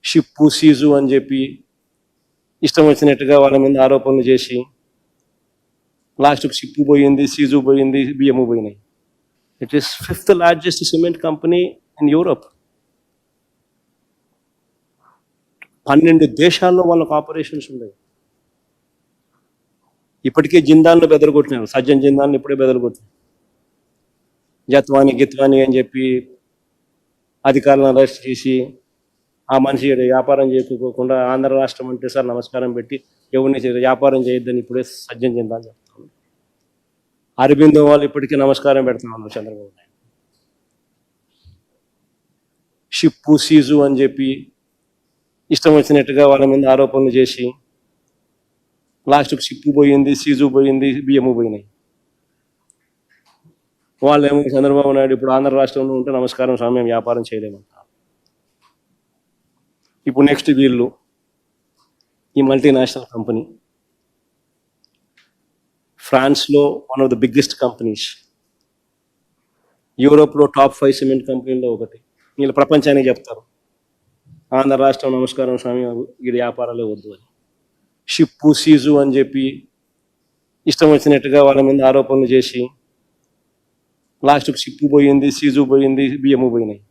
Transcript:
Ship సీజు అని చెప్పి ఇష్టం వచ్చినట్టుగా వాళ్ళ మీద ఆరోపణలు చేసి లాస్ట్కి షిప్పు పోయింది, సీజు పోయింది, బియ్యము పోయినాయి. It is 5th largest cement company in Europe. 12 దేశాల్లో వాళ్ళకు ఆపరేషన్స్ ఉన్నాయి. ఇప్పటికే జిందాన్లు బెదరగొట్టినారు. సజ్జన్ జిందాన్ని ఇప్పుడే బెదరగొట్టినారు. జత్వాని గిత్వాని అని చెప్పి అధికారులను అరెస్ట్ చేసి ఆ మనిషి వ్యాపారం చేసుకోకుండా ఆంధ్ర రాష్ట్రం అంటే సార్ నమస్కారం పెట్టి ఎవరిని వ్యాపారం చేయొద్దని ఇప్పుడే సజ్జన్ జిందాన్ చెప్తాను. అరబిందో వాళ్ళు ఇప్పటికీ నమస్కారం పెడుతున్నారు చంద్రబాబు నాయుడు. షిప్పు సీజు అని చెప్పి ఇష్టం వచ్చినట్టుగా వాళ్ళ మీద ఆరోపణలు చేసి లాస్ట్కి షిప్పు పోయింది, సీజు పోయింది, బియ్యము పోయినాయి. వాళ్ళేమో చంద్రబాబు నాయుడు ఇప్పుడు ఆంధ్ర రాష్ట్రంలో ఉంటే నమస్కారం స్వామి వ్యాపారం చేయలేమంటారు. ఇప్పుడు నెక్స్ట్ వీళ్ళు ఈ మల్టీనేషనల్ కంపెనీ ఫ్రాన్స్లో one of the biggest companies, యూరోప్లో టాప్ 5 సిమెంట్ కంపెనీల్లో ఒకటి. వీళ్ళు ప్రపంచానికి చెప్తారు ఆంధ్ర రాష్ట్రం నమస్కారం స్వామి వీడి వ్యాపారాలే వద్దు అని. షిప్పు సీజు అని చెప్పి ఇష్టం వచ్చినట్టుగా వాళ్ళ మీద ఆరోపణలు చేసి లాస్ట్కి షిప్పు పోయింది, సీజు పోయింది, బియ్యము పోయినాయి.